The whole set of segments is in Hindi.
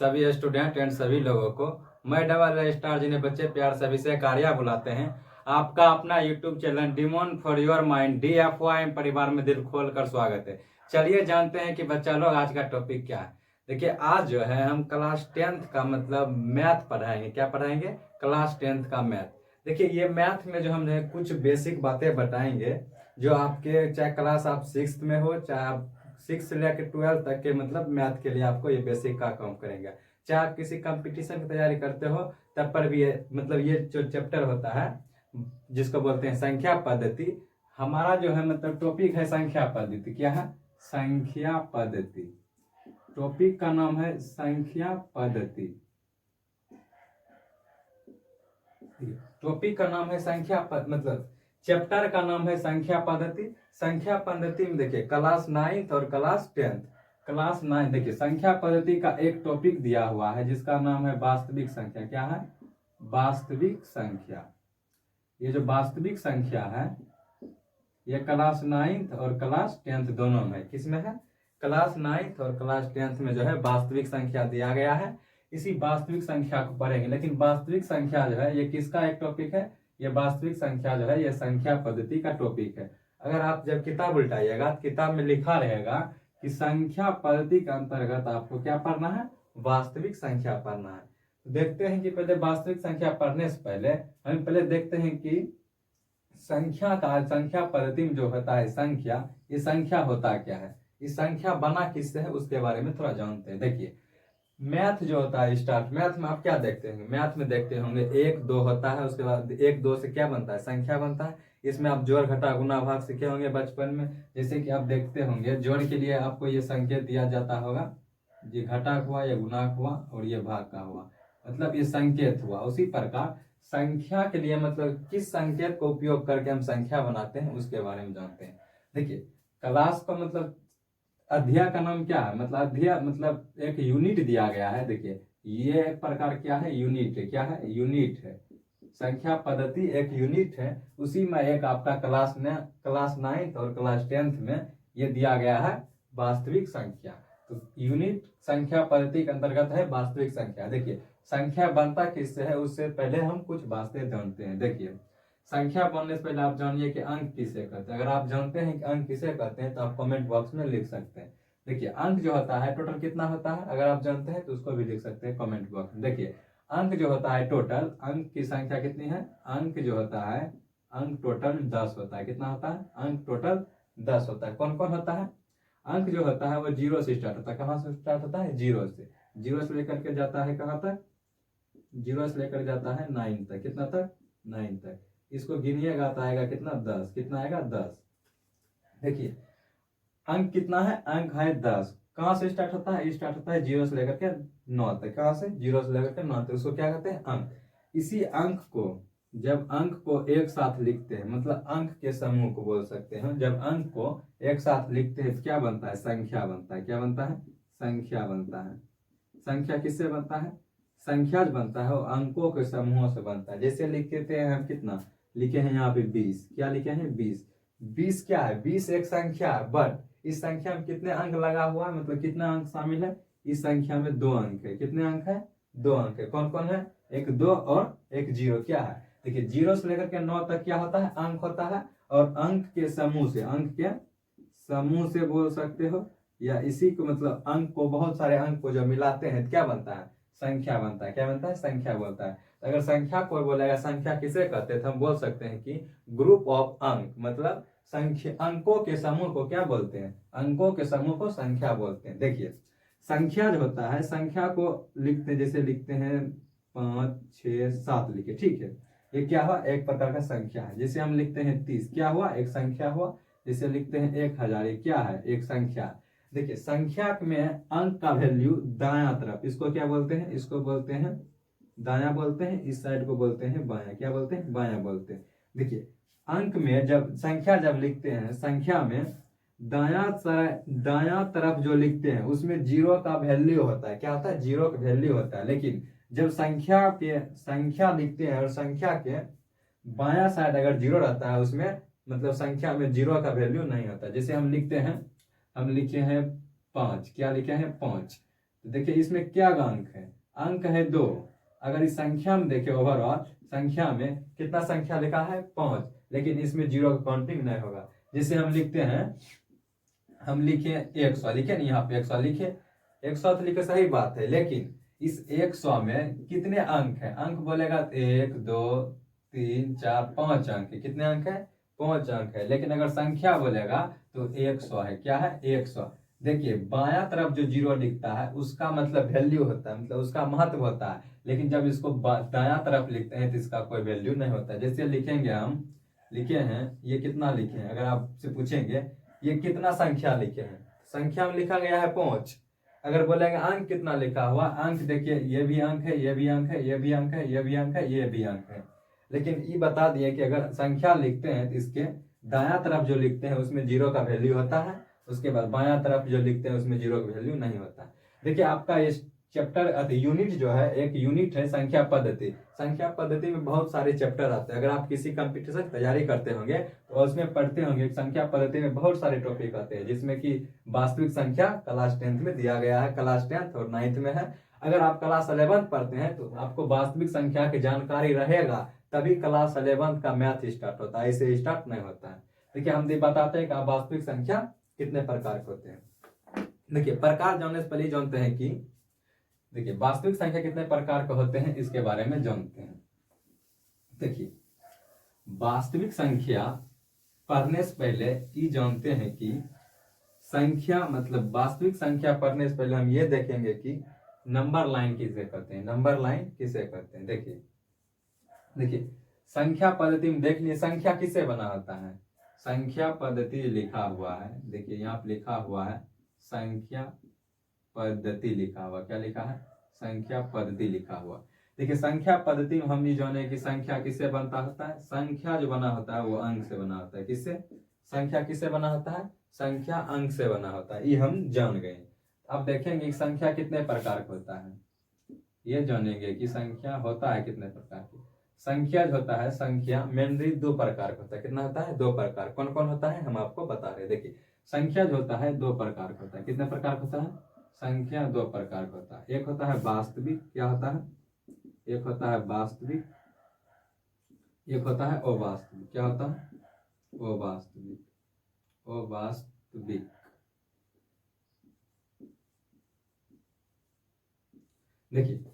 सभी स्टूडेंट एंड सभी लोगों को मैं डबल स्टार जिन्हें बच्चे प्यार सभी से कार्या बुलाते हैं। आपका अपना YouTube channel demon for your mind DFYM परिवार में दिल खोल कर स्वागत है। चलिए जानते हैं कि बच्चा लोग आज का टॉपिक क्या है। देखिए आज जो है हम क्लास 10th का मतलब मैथ पढ़ाएंगे। क्या पढ़ाएंगे? क्लास 10th का मैथ। देखिए ये मैथ में जो हम कुछ बेसिक बातें बताएंगे जो आपके चाहे क्लास आप 6th में हो चाहे आप 6 से लेकर 12 तक के मतलब मैथ के लिए आपको ये बेसिक का काम करेंगे। चाहे आप किसी कंपटीशन की तैयारी करते हो तब पर भी मतलब ये जो चैप्टर होता है जिसको बोलते हैं संख्या पद्धति, हमारा जो है मतलब टॉपिक है संख्या पद्धति। क्या है? संख्या पद्धति। टॉपिक का नाम है संख्या पद्धति। टॉपिक का नाम है मतलब चैप्टर का नाम है संख्या पद्धति। संख्या पद्धति में देखिए क्लास 9th और क्लास 10th। क्लास 9 देखिए संख्या पद्धति का एक टॉपिक दिया हुआ है जिसका नाम है वास्तविक संख्या। क्या है? वास्तविक संख्या। ये जो वास्तविक संख्या है ये क्लास 9th और क्लास 10th दोनों में। किसमें है? क्लास 9th और क्लास 10th में जो है वास्तविक संख्या दिया गया है। इसी वास्तविक संख्या को पढ़ेंगे। लेकिन वास्तविक संख्या जो है ये किसका एक टॉपिक है? ये वास्तविक संख्या जो है ये संख्या पद्धति का टॉपिक है। अगर आप जब किताब उल्टाइएगा तो किताब में लिखा रहेगा कि संख्या पद्धति के अंतर्गत आपको क्या पढ़ना है? वास्तविक संख्या पढ़ना है। तो देखते हैं कि पहले वास्तविक संख्या पढ़ने से पहले हम पहले देखते हैं कि संख्या पद्धति में जो होता है संख्या, ये संख्या होता क्या है, इस संख्या बना किससे है उसके बारे में थोड़ा जानते हैं। देखिए मैथ जो होता है स्टार्ट मैथ में आप क्या देखते होंगे? मैथ में देखते होंगे 1 2 होता है, उसके बाद 1 2 से क्या बनता है? संख्या बनता है। इसमें आप जोड़ घटा गुना भाग सीखे होंगे बचपन में। जैसे कि आप देखते होंगे जोड़ के लिए आपको ये संकेत दिया जाता होगा, ये घटा हुआ, ये गुना हुआ और ये भाग का हुआ, मतलब ये संकेत हुआ। उसी प्रकार संख्या के लिए मतलब किस संकेत को उपयोग करके हम संख्या बनाते हैं उसके बारे में जानते हैं। देखिए क्लास का मतलब अध्याय का नाम क्या है? मतलब अध्याय मतलब एक यूनिट दिया गया है। देखिए ये एक प्रकार क्या है? यूनिट है। क्या है? यूनिट है। संख्या पद्धति एक यूनिट है। उसी में एक आपका क्लास 9th और क्लास 10th में ये दिया गया है वास्तविक संख्या। तो यूनिट संख्या पद्धति के अंतर्गत है वास्तविक संख्या। देखिए संख्या बनता किससे है उससे पहले हम कुछ बातें जानते हैं। देखिए संख्या बनने से पहले आप जानिए कि अंक किसे कहते हैं। अगर आप जानते हैं कि अंक किसे कहते हैं तो आप कमेंट बॉक्स में लिख सकते हैं। देखिए अंक जो होता है टोटल कितना होता है, अगर आप जानते हैं तो उसको भी लिख सकते हैं कमेंट बॉक्स में। देखिए अंक जो होता है टोटल, अंक की संख्या कितनी है? अंक जो होता है अंक टोटल 10 होता है। कितना होता है? अंक टोटल 10 होता है। कौन कौन होता है? अंक जो होता है वो 0 से स्टार्ट होता है। कहाँ से स्टार्ट होता है? 0 से। 0 से लेकर के जाता है कहाँ तक? 0 से लेकर जाता है 9 तक। कितना तक? 9 तक। इसको गिनिएगा तो आएगा कितना? 10। कितना आएगा? 10। देखिए अंक कितना है? अंक है 10। कहाँ से स्टार्ट होता है? स्टार्ट होता है 0 से लेकर के 9 तक। कहाँ से? 0 से लेकर के 9 तक। उसको क्या कहते हैं? अंक। इसी अंक को जब अंक को एक साथ लिखते हैं मतलब अंक के समूह को बोल सकते हैं। जब अंक को एक साथ लिखते हैं तो क्या बनता है? संख्या बनता है। क्या बनता है? संख्या बनता है। संख्या किससे बनता है? संख्या बनता है वो अंकों के समूहों से बनता है। जैसे लिखते थे हम कितना लिखे हैं यहाँ पे 20। क्या लिखे हैं? 20। 20 क्या है? 20 एक संख्या है बट इस संख्या में कितने अंक लगा हुआ है, मतलब कितने अंक शामिल है? इस संख्या में 2 अंक है। कितने अंक है? 2 अंक है। कौन कौन है? एक 2 और एक 0। क्या है? देखिए 0 से लेकर के 9 तक क्या होता है? अंक होता है। और अंक के समूह से, अंक के समूह से बोल सकते हो या इसी को मतलब अंक को, बहुत सारे अंक को जो मिलाते हैं क्या बनता है? संख्या बनता है। क्या बनता है? संख्या बोलता है। अगर संख्या कोई बोलेगा संख्या किसे कहते हैं तो हम बोल सकते हैं कि ग्रुप ऑफ अंक, मतलब संख्या अंकों के समूह को क्या बोलते हैं? अंकों के समूह को संख्या बोलते हैं। देखिए संख्या जो होता है संख्या को लिखते जैसे लिखते हैं 5 6 7 लिखे, ठीक है। ये क्या हुआ? एक प्रकार का संख्या है। जैसे हम लिखते हैं 30, क्या हुआ? एक संख्या हुआ। जैसे लिखते हैं 1000, ये क्या है? एक संख्या। देखिए संख्या में अंक का वैल्यू दायां तरफ, इसको क्या बोलते हैं? इसको बोलते हैं दायां बोलते हैं। इस साइड को बोलते हैं बायां। क्या बोलते हैं? बायां बोलते हैं। देखिए अंक में जब संख्या जब लिखते हैं, संख्या में दायां तरफ जो लिखते हैं उसमें 0 का वैल्यू होता है। क्या होता है? 0 का वैल्यू होता है। लेकिन जब संख्या लिखते हैं और संख्या के बायां साइड अगर 0 रहता है उसमें मतलब संख्या में 0 का वैल्यू नहीं होता। जैसे हम लिखते हैं, हम लिखे हैं 5। क्या लिखे हैं? 5। तो देखिए इसमें क्या अंक है, अंक है 2। अगर इस संख्या में देखिए ओवरऑल संख्या में कितना संख्या लिखा है 5, लेकिन इसमें जीरो का काउंटिंग नहीं होगा। जैसे हम लिखते हैं, हम लिखे 100, लिखे नहीं यहाँ पे 100 लिखे, 100 तो लिखे सही बात है, लेकिन इस 100 में कितने अंक है, अंक बोलेगा 1 2 3 4 5 अंक है। कितने अंक है, 5 अंक है। लेकिन अगर संख्या बोलेगा तो 100 है। क्या है, 100। देखिए बायां तरफ जो जीरो लिखता है उसका मतलब वैल्यू होता है, मतलब उसका महत्व होता है। लेकिन जब इसको दायां तरफ लिखते हैं तो इसका कोई वैल्यू नहीं होता। जैसे लिखेंगे, हम लिखे हैं ये कितना लिखे हैं, अगर आपसे पूछेंगे ये कितना संख्या लिखे हैं, संख्या में लिखा गया है 5। अगर बोलेंगे अंक कितना लिखा हुआ, अंक देखिए ये भी अंक है, ये भी अंक है, ये भी अंक है, ये भी अंक है, ये भी अंक है। लेकिन ये बता दिए कि अगर संख्या लिखते हैं तो इसके दायां तरफ जो लिखते हैं उसमें जीरो का वैल्यू होता है, उसके बाद बायां तरफ जो लिखते हैं उसमें जीरो का वैल्यू नहीं होता। देखिए आपका ये चैप्टर यूनिट जो है, एक यूनिट है संख्या पद्धति। संख्या पद्धति में बहुत सारे चैप्टर आते हैं। अगर आप किसी कंपटीशन की तैयारी करते होंगे तो उसमें पढ़ते होंगे, संख्या पद्धति में बहुत सारे टॉपिक आते हैं, जिसमें कि वास्तविक संख्या क्लास 10th में दिया गया है, क्लास 10th और 9th में है। अगर आप क्लास 11th पढ़ते हैं तो आपको वास्तविक संख्या की जानकारी रहेगा, तभी क्लास 11th का मैथ स्टार्ट होता है, ऐसे स्टार्ट नहीं होता है। देखिए हम बताते हैं कि आप वास्तविक संख्या कितने प्रकार के होते हैं। देखिए प्रकार जानने से पहले जानते हैं कि देखिए वास्तविक संख्या कितने प्रकार के होते हैं, इसके बारे में जानते हैं। देखिए वास्तविक संख्या पढ़ने से पहले ये जानते हैं कि संख्या मतलब वास्तविक संख्या पढ़ने से पहले हम ये देखेंगे कि नंबर लाइन किसे कहते हैं, नंबर लाइन किसे कहते हैं। देखिए संख्या पद्धति में देख लिए संख्या किससे बना होता है, संख्या पद्धति लिखा हुआ है, देखिए यहाँ पे लिखा हुआ है संख्या पद्धति लिखा हुआ, क्या लिखा है, संख्या पद्धति लिखा हुआ। देखिए संख्या पद्धति में हम ये जाने कि संख्या किससे बनता होता है, संख्या जो बना होता है वो अंक से बना होता है। किससे, संख्या किससे बना होता है, संख्या अंक से बना होता है, ये हम जान गए। अब देखेंगे कि संख्या कितने प्रकार का होता है, ये जानेंगे कि संख्या होता है कितने प्रकार की। संख्या जो होता है, संख्या मेनली 2 प्रकार का होता है। कितना होता है, 2 प्रकार। कौन कौन होता है हम आपको बता रहे हैं। देखिए संख्या जो होता है 2 प्रकार का होता है। कितने प्रकार का होता है, संख्या 2 प्रकार का होता है। एक होता है वास्तविक, क्या होता है, एक होता है वास्तविक, एक होता है अवास्तविक। क्या होता है, अवास्तविक, अवास्तविक। देखिए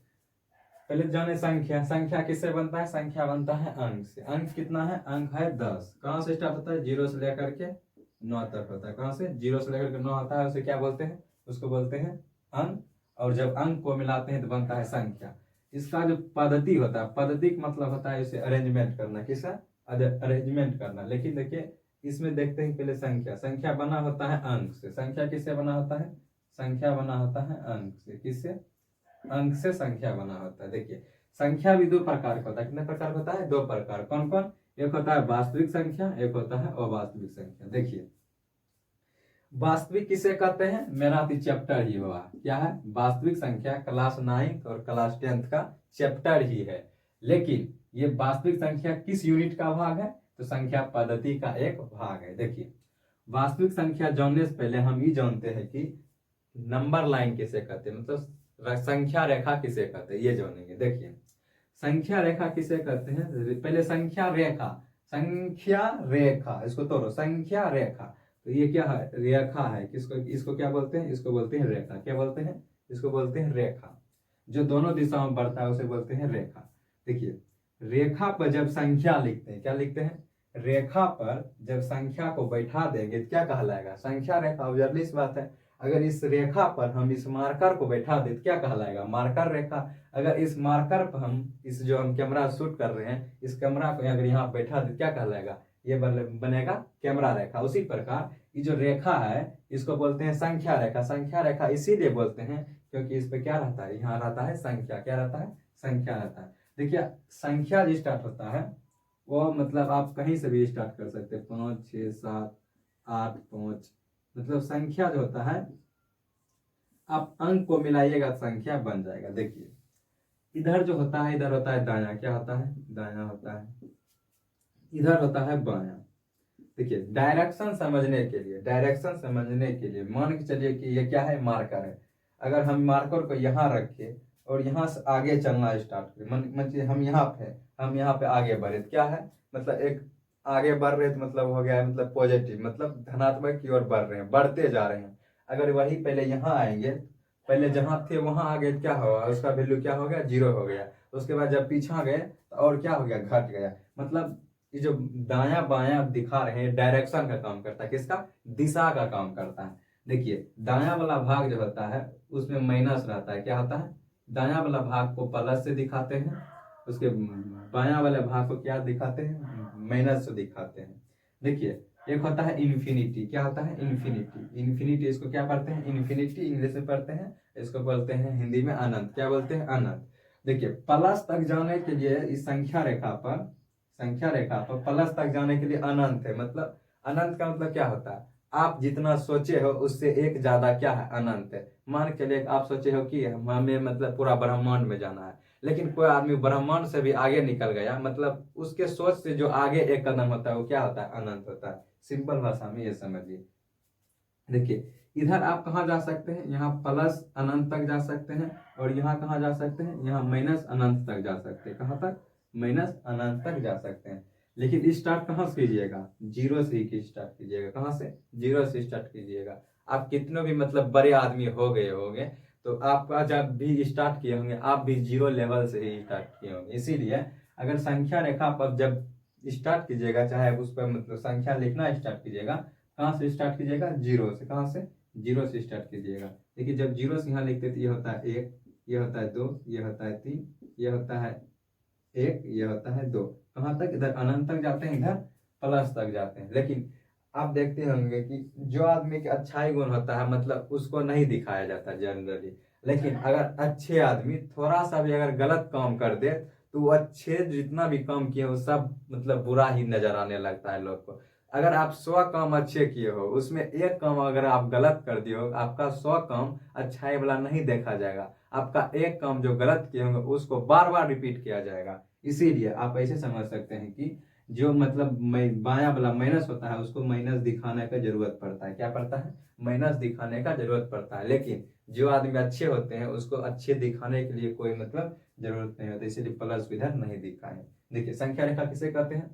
पहले जाने संख्या, संख्या किससे बनता है, संख्या बनता है अंक से। अंक कितना है, अंक है 10। कहां से स्टार्ट होता है, 0 से लेकर के 9 तक होता है। कहां से, 0 से लेकर के 9 आता है, उसे क्या बोलते हैं, उसको बोलते हैं अंक। और जब अंक को मिलाते हैं तो बनता है संख्या। इसका जो पद्धति होता है, पद्धति का मतलब होता है इसे अरेंजमेंट करना। किसका, अरेंजमेंट करना। लेकिन देखिए इसमें देखते हैं पहले संख्या, संख्या बना होता है अंक से। संख्या किससे बना होता है, संख्या बना होता है अंक से। किससे, अंक से संख्या बना होता है। देखिए संख्या भी 2 प्रकार का होता है। कितने प्रकार का होता है, 2 प्रकार। कौन कौन, एक होता है वास्तविक संख्या, एक होता है अवास्तविक संख्या। देखिए वास्तविक किसे कहते हैं, मेरा तो चैप्टर ही हुआ, क्या है, वास्तविक संख्या क्लास 9th और क्लास 10th का चैप्टर ही है। लेकिन ये वास्तविक संख्या किस यूनिट का भाग है, तो संख्या पद्धति का एक भाग है। देखिए वास्तविक संख्या जानने से पहले हम ये जानते हैं कि नंबर लाइन किसे कहते हैं, मतलब संख्या रेखा किसे कहते हैं, ये जानेंगे। देखिए संख्या रेखा किसे कहते हैं, पहले संख्या रेखा, संख्या रेखा, इसको तोड़ो, संख्या रेखा। तो ये क्या है, रेखा है। किसको, इसको क्या बोलते हैं, इसको बोलते हैं रेखा। क्या बोलते हैं, इसको बोलते हैं रेखा। जो दोनों दिशाओं में बढ़ता है उसे बोलते हैं रेखा। देखिए रेखा पर जब संख्या लिखते हैं, क्या लिखते हैं, रेखा पर जब संख्या को बैठा देंगे तो क्या कहलाएगा, संख्या रेखा। ऑब्जर्व इस बात है, अगर इस रेखा पर हम इस मार्कर को बैठा दे तो क्या कहलाएगा, मार्कर रेखा। अगर इस मार्कर पर हम इस जो हम कैमरा शूट कर रहे हैं, इस कैमरा को अगर यहाँ बैठा दे क्या कहलाएगा, ये बनेगा कैमरा रेखा। उसी प्रकार ये जो रेखा है इसको बोलते हैं संख्या रेखा। संख्या रेखा इसीलिए बोलते हैं क्योंकि इस पे क्या रहता है, यहाँ रहता है संख्या। क्या रहता है, संख्या रहता है। देखिए संख्या जो स्टार्ट होता है वो मतलब आप कहीं से भी स्टार्ट कर सकते हैं, 5 6 7 8 5, मतलब संख्या जो होता है आप अंक को मिलाइएगा संख्या बन जाएगा। देखिए इधर जो होता है, इधर होता है दाया, क्या होता है, दाया होता है, इधर होता है बाया। देखिए डायरेक्शन समझने के लिए, डायरेक्शन समझने के लिए मान के चलिए कि ये क्या है, मार्कर है। अगर हम मार्कर को यहाँ रखे और यहाँ से आगे चलना स्टार्ट करें, मतलब हम यहाँ पे आगे बढ़े तो क्या है, मतलब एक आगे बढ़ रहे तो मतलब हो गया है मतलब पॉजिटिव, मतलब धनात्मक की ओर बढ़ रहे हैं, बढ़ते जा रहे हैं। अगर वही पहले यहाँ आएंगे, पहले जहाँ थे वहां आ गए, क्या होगा, उसका वैल्यू क्या हो गया, 0 हो गया। उसके बाद जब पीछा गए तो और क्या हो गया, घट गया। मतलब ये जो दाया बायां दिखा रहे हैं डायरेक्शन का काम करता है, किसका, दिशा का काम करता है। देखिए दाया वाला भाग जो होता है उसमें माइनस रहता है, क्या होता है, दाया वाला भाग को प्लस से दिखाते हैं, उसके बाया वाले भाग को क्या दिखाते हैं, माइनस से दिखाते हैं। देखिए एक होता है इन्फिनिटी, क्या होता है, इन्फिनिटी। इन्फिनिटी इसको क्या पढ़ते हैं, इन्फिनिटी इंग्लिश में पढ़ते हैं, इसको बोलते हैं हिंदी में अनंत, क्या बोलते हैं, अनंत। देखिए प्लस तक जाने के लिए इस संख्या रेखा पर प्लस तक जाने के लिए अनंत है, मतलब अनंत का मतलब क्या होता है, आप जितना सोचे हो उससे एक ज्यादा क्या है, अनंत है। मान के लिए आप सोचे हो कि हमें मतलब पूरा ब्रह्मांड में जाना है, लेकिन कोई आदमी ब्रह्मांड से भी आगे निकल गया, मतलब उसके सोच से जो आगे एक कदम होता है वो क्या होता है, अनंत होता है। सिंपल भाषा में ये समझिए। देखिए इधर आप कहाँ जा सकते हैं, यहाँ प्लस अनंत तक जा सकते हैं, और यहाँ कहाँ जा सकते हैं, यहाँ माइनस अनंत तक जा सकते हैं। कहाँ तक, माइनस अनंत तक जा सकते हैं। लेकिन स्टार्ट कहाँ से कीजिएगा, 0 से ही स्टार्ट कीजिएगा। कहाँ से, 0 से स्टार्ट कीजिएगा। आप कितने भी मतलब बड़े आदमी हो गए होंगे, तो आपका जब भी स्टार्ट किए होंगे आप भी 0 लेवल से ही स्टार्ट किए होंगे। इसीलिए अगर संख्या रेखा पर जब स्टार्ट कीजिएगा, चाहे उस पर मतलब संख्या लिखना स्टार्ट कीजिएगा, कहाँ से स्टार्ट कीजिएगा, 0 से। कहाँ से, 0 से स्टार्ट कीजिएगा। देखिए जब 0 से यहाँ लिखते थे, ये होता है 1, ये होता है 2, ये होता है 3, ये होता है 1, ये होता है 2। कहाँ तक, इधर अनंत तक जाते हैं, इधर प्लस तक जाते हैं। लेकिन आप देखते होंगे कि जो आदमी के अच्छाई गुण होता है मतलब उसको नहीं दिखाया जाता जनरली, लेकिन अगर अच्छे आदमी थोड़ा सा भी अगर गलत काम कर दे तो वो अच्छे जितना भी काम किए वो सब मतलब बुरा ही नजर आने लगता है लोग को। अगर आप 100 काम अच्छे किए हो, उसमें एक काम अगर आप गलत कर दिए हो, आपका 100 काम अच्छाई वाला नहीं देखा जाएगा, आपका एक काम जो गलत किए होंगे उसको बार बार रिपीट किया जाएगा। इसीलिए आप ऐसे समझ सकते हैं कि जो मतलब बाया वाला माइनस होता है उसको माइनस दिखाने का जरूरत पड़ता है, क्या पड़ता है, माइनस दिखाने का जरूरत पड़ता है। लेकिन जो आदमी अच्छे होते हैं उसको अच्छे दिखाने के लिए कोई मतलब जरूरत नहीं होती, इसीलिए प्लस इधर नहीं दिखाए। देखिए संख्या रेखा किसे कहते हैं,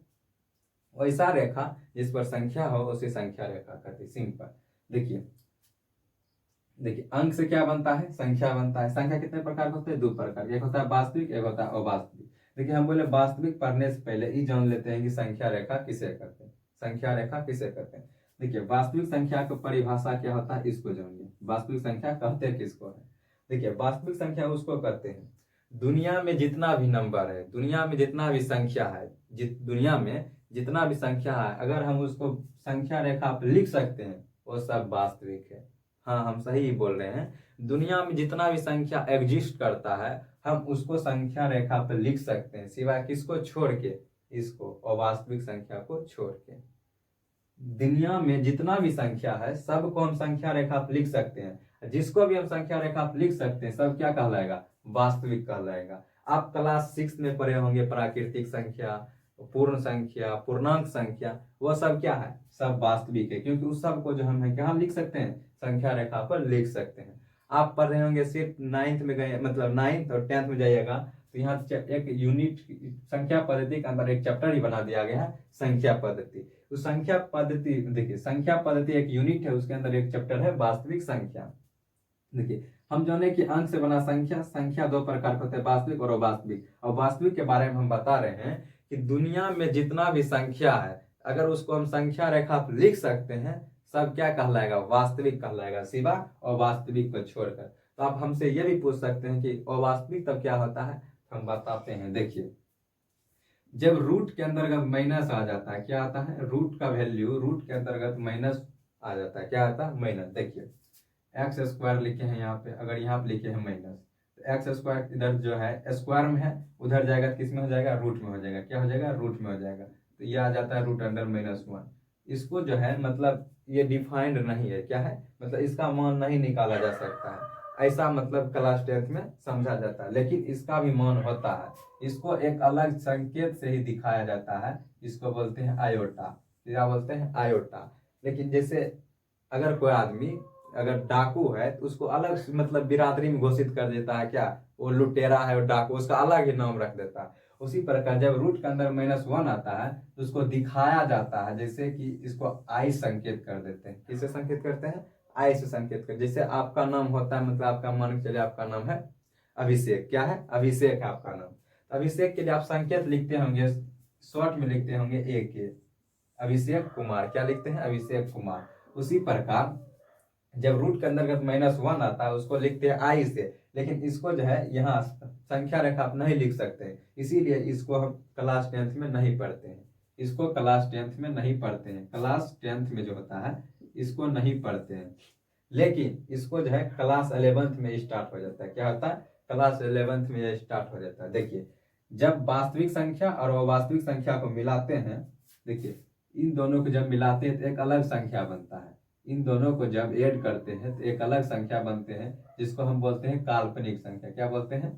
वैसा रेखा जिस पर संख्या हो उसे संख्या रेखा कहते हैं, सिंपल। देखिए देखिए अंक से क्या बनता है, संख्या बनता है। संख्या कितने प्रकार के होते हैं, 2 प्रकार के, एक होता है वास्तविक, एक होता है अवास्तविक। देखिए हम बोले वास्तविक पढ़ने से पहले ये जान लेते हैं कि संख्या रेखा किसे कहते हैं, संख्या रेखा किसे कहते हैं। देखिए वास्तविक संख्या की परिभाषा क्या होता है, इसको जानिए। वास्तविक संख्या कहते हैं किसको है, देखिए वास्तविक संख्या उसको कहते हैं दुनिया में जितना भी नंबर है, दुनिया में जितना भी संख्या है, दुनिया में जितना भी संख्या है, अगर हम उसको संख्या रेखा पर लिख सकते हैं वो सब वास्तविक है। हाँ हम सही बोल रहे हैं, दुनिया में जितना भी संख्या एग्जिस्ट करता है हम उसको संख्या रेखा पर लिख सकते हैं, सिवाय किसको छोड़ के, इसको अवास्तविक संख्या को छोड़ के। दुनिया में जितना भी संख्या है सबको हम संख्या रेखा पर लिख सकते हैं, जिसको भी हम संख्या रेखा पर लिख सकते हैं सब क्या कहलाएगा, वास्तविक कहलाएगा। आप क्लास 6 में पढ़े होंगे प्राकृतिक संख्या, पूर्ण संख्या, पूर्णांक संख्या, वह सब क्या है, सब वास्तविक है, क्योंकि उस सब को जो हम है क्या लिख सकते हैं, संख्या रेखा पर लिख सकते हैं। आप पढ़ रहे होंगे सिर्फ 9th में गए, मतलब 9th और 10th में जाइएगा तो यहाँ एक यूनिट संख्या पद्धति के अंदर एक चैप्टर ही बना दिया गया है संख्या पद्धति। तो संख्या पद्धति, देखिए संख्या पद्धति एक यूनिट है, उसके अंदर एक चैप्टर है वास्तविक संख्या। देखिए हम जाने कि अंक से बना संख्या, संख्या 2 प्रकार के होते हैं, वास्तविक और अवास्तविक। और वास्तविक के बारे में हम बता रहे हैं कि दुनिया में जितना भी संख्या है अगर उसको हम संख्या रेखा पर लिख सकते हैं सब क्या कहलाएगा, वास्तविक कहलाएगा, सिवा अवास्तविक को छोड़कर। तो आप हमसे ये भी पूछ सकते हैं कि अवास्तविक तब क्या होता है, हम बताते हैं। देखिए जब रूट के अंतर्गत माइनस आ जाता है, क्या आता है, रूट का वैल्यू रूट के अंतर्गत माइनस आ जाता है, क्या आता है, माइनस। देखिए एक्स स्क्वायर लिखे हैं यहाँ पे, अगर यहाँ पे लिखे हैं माइनस, तो एक्स स्क्वायर इधर जो है स्क्वायर में है, उधर जाएगा किस में हो जाएगा, रूट में हो जाएगा, क्या हो जाएगा, रूट में हो जाएगा। तो ये आ जाता है रूट अंडर -1। इसको जो है मतलब ये डिफाइंड नहीं है, क्या है, मतलब इसका मान नहीं निकाला जा सकता है, ऐसा मतलब क्लास 10th में समझा जाता है। लेकिन इसका भी मान होता है, इसको एक अलग संकेत से ही दिखाया जाता है, इसको बोलते हैं आयोटा। क्या बोलते हैं, आयोटा। लेकिन जैसे अगर कोई आदमी अगर डाकू है तो उसको अलग मतलब बिरादरी में घोषित कर देता है, क्या वो लुटेरा है और डाकू, उसका अलग ही नाम रख देता है। उसी प्रकार जब रूट के अंदर -1 आता है तो उसको दिखाया जाता है, जैसे कि इसको आई संकेत कर देते हैं। किससे संकेत करते हैं? आई से संकेत कर। जैसे आपका नाम होता है, मतलब आपका मान के चलिए आपका नाम है अभिषेक। क्या है? अभिषेक है आपका नाम। अभिषेक के लिए आप संकेत लिखते होंगे, शॉर्ट में लिखते होंगे AK, अभिषेक कुमार। क्या लिखते हैं? अभिषेक कुमार। उसी प्रकार जब रूट के अंतर्गत -1 आता है उसको लिखते हैं आई से, लेकिन इसको जो है यहाँ संख्या रेखा आप नहीं लिख सकते, इसीलिए इसको हम क्लास 10th में नहीं पढ़ते हैं। इसको क्लास 10th में नहीं पढ़ते हैं, क्लास 10th में जो होता है इसको नहीं पढ़ते हैं। लेकिन इसको जो है क्लास 11th में स्टार्ट हो जाता है। क्या होता है? क्लास 11th में यह स्टार्ट हो जाता है। देखिए, जब वास्तविक संख्या और अवास्तविक संख्या को मिलाते हैं, देखिए इन दोनों को जब मिलाते हैं तो एक अलग संख्या बनता है। इन दोनों को जब ऐड करते हैं तो एक अलग संख्या बनते हैं, जिसको हम बोलते हैं काल्पनिक संख्या। क्या बोलते हैं?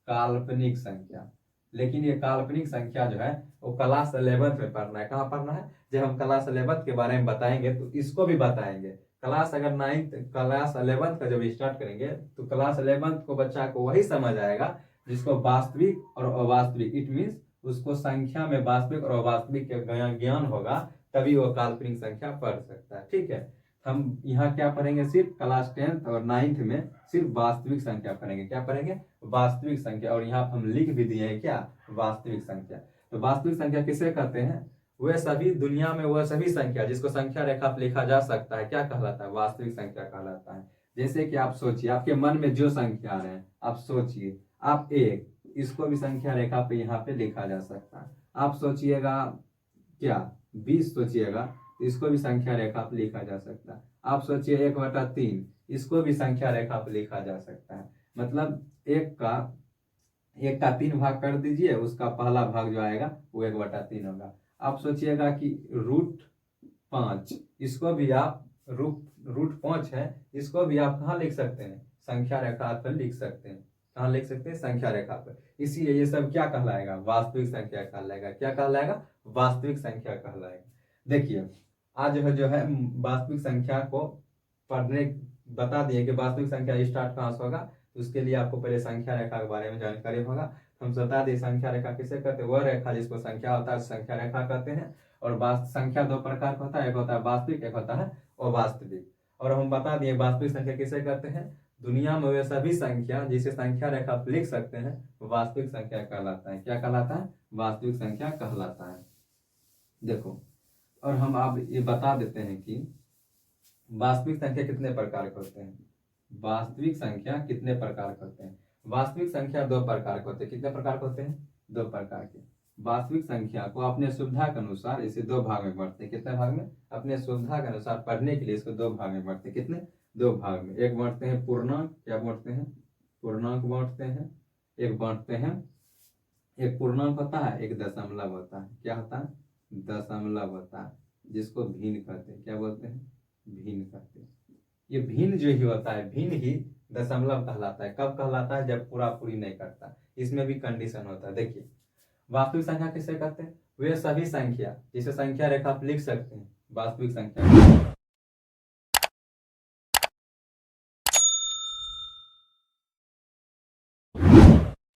काल्पनिक संख्या। लेकिन ये काल्पनिक संख्या जो है वो क्लास 11th में पढ़ना है। कहाँ पढ़ना है? जब हम क्लास 11th के बारे में बताएंगे तो इसको भी बताएंगे। क्लास अगर 9th क्लास 11th का जब स्टार्ट करेंगे तो क्लास 11th को बच्चा को वही समझ आएगा जिसको वास्तविक और अवास्तविक, इट मीन्स उसको संख्या में वास्तविक और अवास्तविक के ज्ञान होगा, तभी वो काल्पनिक संख्या पढ़ सकता है। ठीक है, हम यहाँ क्या पढ़ेंगे? सिर्फ क्लास 10th और 9th में सिर्फ वास्तविक संख्या पढ़ेंगे। क्या पढ़ेंगे? वास्तविक संख्या। और यहाँ हम लिख भी दिए हैं क्या? वास्तविक संख्या। तो वास्तविक संख्या किसे कहते हैं? वह सभी दुनिया में वह सभी संख्या जिसको संख्या रेखा पर लिखा जा सकता है, क्या कहलाता है? वास्तविक संख्या कहलाता है। जैसे कि आप सोचिए, आपके मन में जो संख्या आ रहे हैं आप सोचिए। आप 1, इसको भी संख्या रेखा पे यहाँ पे लिखा जा सकता है। आप सोचिएगा क्या 20 सोचिएगा, इसको भी संख्या रेखा पे लिखा जा सकता है। आप सोचिए 1/3, इसको भी संख्या रेखा पे लिखा जा सकता है। मतलब एक का 3 भाग कर दीजिए, उसका पहला भाग जो आएगा वो 1/3 होगा। आप सोचिएगा कि √5, इसको भी आप √5 है, इसको भी आप कहाँ लिख सकते हैं? संख्या रेखा पर लिख सकते हैं। कहाँ लिख सकते हैं? संख्या रेखा पर। इसीलिए ये सब क्या कहलाएगा? वास्तविक संख्या कहलाएगा। क्या कहलाएगा? वास्तविक संख्या कहलाएगा। देखिए, आज जो है वास्तविक संख्या को पढ़ने बता दिए कि वास्तविक संख्या स्टार्ट कहाँ से होगा, तो उसके लिए आपको पहले संख्या रेखा के बारे में जानकारी होगा। हम बता दें संख्या रेखा किसे कहते हैं? वह रेखा जिसको संख्या होता है संख्या रेखा कहते हैं। और संख्या 2 प्रकार का होता है, एक होता है वास्तविक, एक होता है अवास्तविक। और हम बता दिए वास्तविक संख्या किसे कहते हैं? दुनिया में वे सभी संख्या जिसे संख्या रेखा पर लिख सकते हैं वास्तविक संख्या कहलाता है। क्या कहलाता है? वास्तविक संख्या कहलाता है। देखो, और हम आप ये बता देते हैं कि वास्तविक संख्या कितने प्रकार के होते हैं। वास्तविक संख्या कितने प्रकार के होते हैं? वास्तविक संख्या 2 प्रकार के होते हैं। कितने प्रकार के होते हैं? 2 प्रकार के। वास्तविक संख्या को अपने सुविधा के अनुसार इसे 2 भाग में बांटते हैं। कितने भाग में? अपने सुविधा के अनुसार पढ़ने के लिए इसको 2 भाग में बांटते हैं। कितने? 2 भाग में। एक बांटते हैं पूर्णांक। क्या बांटते हैं? पूर्णांक बांटते हैं। एक बांटते हैं, एक पूर्णांक होता है, एक दशमलव होता है। क्या होता है? दशमलव होता है, जिसको भिन्न कहते हैं। क्या बोलते हैं? भिन्न कहते हैं। ये भिन्न जो ही होता है, भिन्न ही दशमलव कहलाता है। कब कहलाता है? जब पूरा पूरी नहीं करता। इसमें भी कंडीशन होता है। देखिए, वास्तविक संख्या किसे कहते हैं? वे सभी संख्या जिसे संख्या रेखा पर लिख सकते हैं वास्तविक संख्या।